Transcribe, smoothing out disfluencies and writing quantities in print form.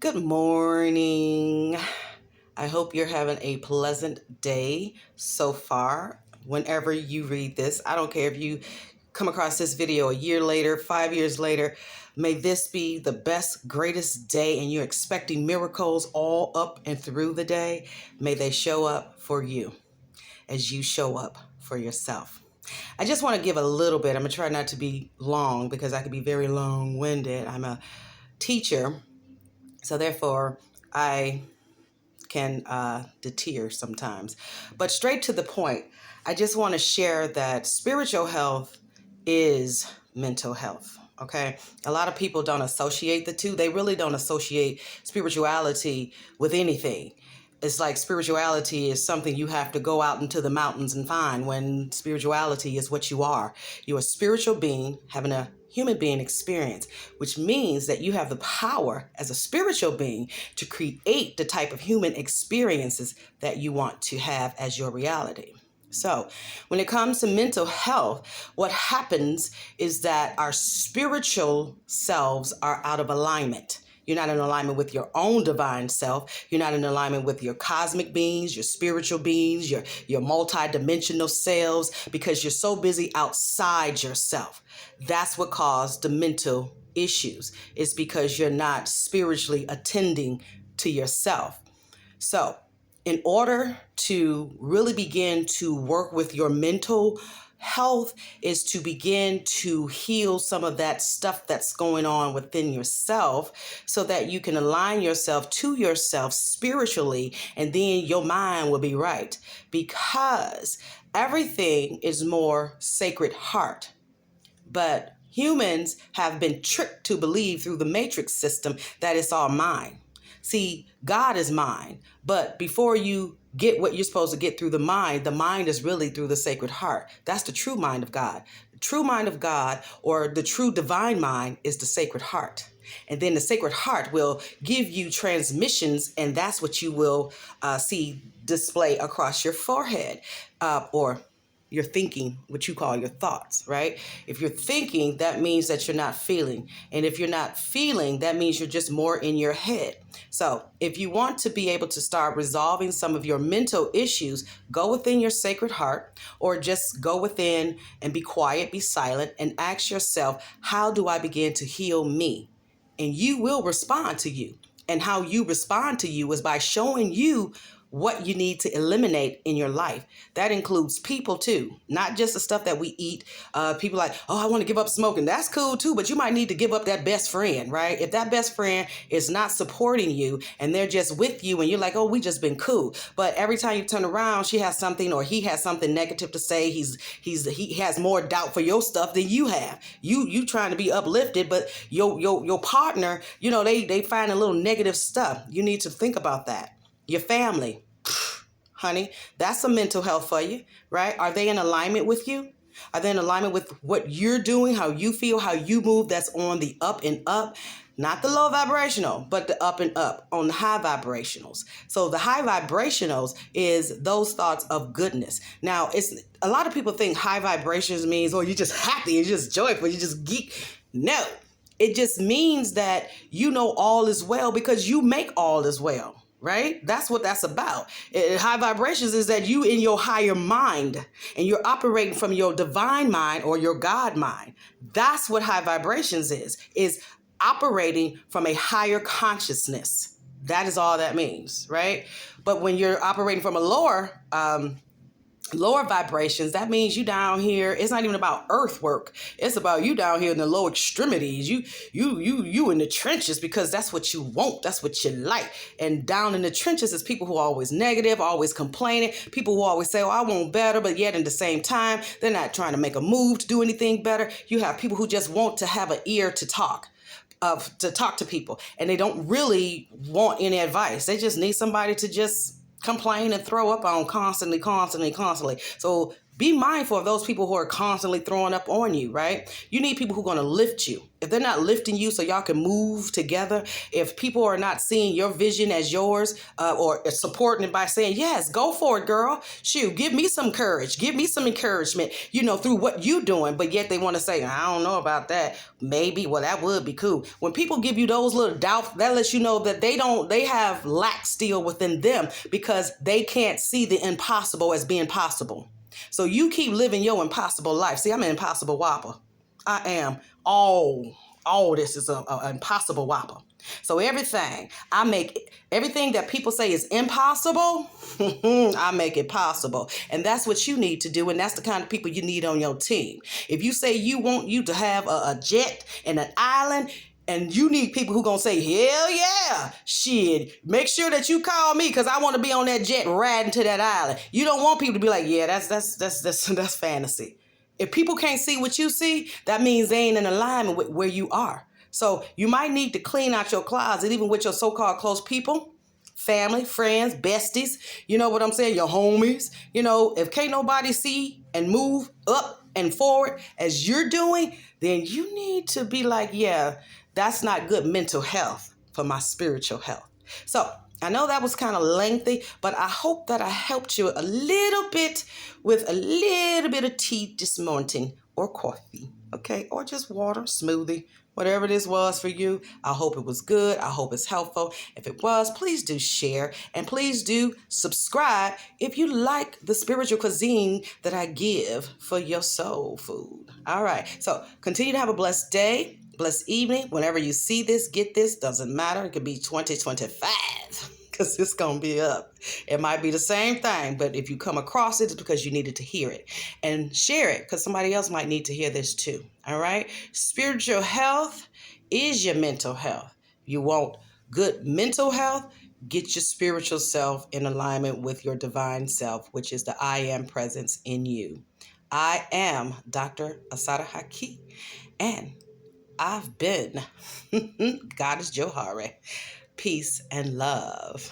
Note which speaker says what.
Speaker 1: Good morning. I hope you're having a pleasant day so far. Whenever you read this, I don't care if you come across this video a year later, 5 years later, may this be the best, greatest day, and you're expecting miracles all up and through the day. May they show up for you as you show up for yourself. I just want to give a little bit. I'm going to try not to be long because I could be very long-winded. I'm a teacher, so therefore I can deter sometimes. But straight to the point, I just want to share that spiritual health is mental health. Okay. A lot of people don't associate the two. They really don't associate spirituality with anything. It's like spirituality is something you have to go out into the mountains and find, when spirituality is what you are. You're a spiritual being having a human being experience, which means that you have the power as a spiritual being to create the type of human experiences that you want to have as your reality. So when it comes to mental health, what happens is that our spiritual selves are out of alignment. You're not in alignment with your own divine self. You're not in alignment with your cosmic beings, your spiritual beings, your multi-dimensional selves, because you're so busy outside yourself. That's what caused the mental issues. It's because you're not spiritually attending to yourself. So in order to really begin to work with your mental health is to begin to heal some of that stuff that's going on within yourself, so that you can align yourself to yourself spiritually, and then your mind will be right, because everything is more sacred heart. But humans have been tricked to believe through the matrix system that it's all mind. See, God is mind, but before you get what you're supposed to get through the mind is really through the sacred heart. That's the true mind of God. The true mind of God, or the true divine mind, is the sacred heart. And then the sacred heart will give you transmissions, and that's what you will see display across your forehead, or you're thinking, what you call your thoughts, right? If you're thinking, that means that you're not feeling. And if you're not feeling, that means you're just more in your head. So if you want to be able to start resolving some of your mental issues, go within your sacred heart, or just go within and be quiet, be silent, and ask yourself, how do I begin to heal me? And you will respond to you. And how you respond to you is by showing you what you need to eliminate in your life. That includes people too, not just the stuff that we eat. People like, oh, I want to give up smoking. That's cool too, but you might need to give up that best friend, right? If that best friend is not supporting you and they're just with you and you're like, oh, we just been cool. But every time you turn around, she has something, or he has something negative to say. He has more doubt for your stuff than you have. You trying to be uplifted, but your partner, they find a little negative stuff. You need to think about that. Your family, honey, that's a mental health for you, right? Are they in alignment with you? Are they in alignment with what you're doing, how you feel, how you move? That's on the up and up, not the low vibrational, but the up and up on the high vibrationals. So the high vibrationals is those thoughts of goodness. Now, it's a lot of people think high vibrations means, oh, you're just happy, you're just joyful, you just geek. No, it just means that all is well because you make all is well. Right? That's what that's about. High vibrations is that you in your higher mind, and you're operating from your divine mind or your God mind. That's what high vibrations is operating from a higher consciousness. That is all that means, right? But when you're operating from a lower vibrations, that means you down here. It's not even about earth work. It's about you down here in the low extremities. You in the trenches, because that's what you want. That's what you like. And down in the trenches is people who are always negative, always complaining. People who always say, oh, I want better, but yet at the same time, they're not trying to make a move to do anything better. You have people who just want to have an ear to talk. To talk to people, and they don't really want any advice. They just need somebody to just complain and throw up on constantly. So be mindful of those people who are constantly throwing up on you, right? You need people who are going to lift you. If they're not lifting you so y'all can move together, if people are not seeing your vision as yours, or supporting it by saying, yes, go for it, girl. Shoot, give me some courage. Give me some encouragement, through what you're doing. But yet they want to say, I don't know about that. Maybe, well, that would be cool. When people give you those little doubts, that lets you know that they have lack still within them because they can't see the impossible as being possible. So you keep living your impossible life. See, I'm an impossible whopper. I am. All this is an impossible whopper. So everything that people say is impossible, I make it possible. And that's what you need to do. And that's the kind of people you need on your team. If you say you want you to have a jet and an island, and you need people who gonna say, hell yeah, shit, make sure that you call me because I want to be on that jet riding to that island. You don't want people to be like, yeah, that's fantasy. If people can't see what you see, that means they ain't in alignment with where you are. So you might need to clean out your closet, even with your so-called close people, family, friends, besties, you know what I'm saying? Your homies. If can't nobody see and move up and forward as you're doing, then you need to be like, yeah, that's not good mental health for my spiritual health. So I know that was kind of lengthy, but I hope that I helped you a little bit with a little bit of tea this morning, or coffee, okay? Or just water, smoothie, whatever this was for you. I hope it was good. I hope it's helpful. If it was, please do share, and please do subscribe if you like the spiritual cuisine that I give for your soul food. All right, so continue to have a blessed day. Blessed evening. Whenever you see this, get this, doesn't matter. It could be 2025 because it's going to be up. It might be the same thing, but if you come across it, it's because you needed to hear it. And share it because somebody else might need to hear this too. All right? Spiritual health is your mental health. You want good mental health? Get your spiritual self in alignment with your divine self, which is the I am presence in you. I am Dr. Assata Hakeem, and I've been Goddess Johari. Peace and love.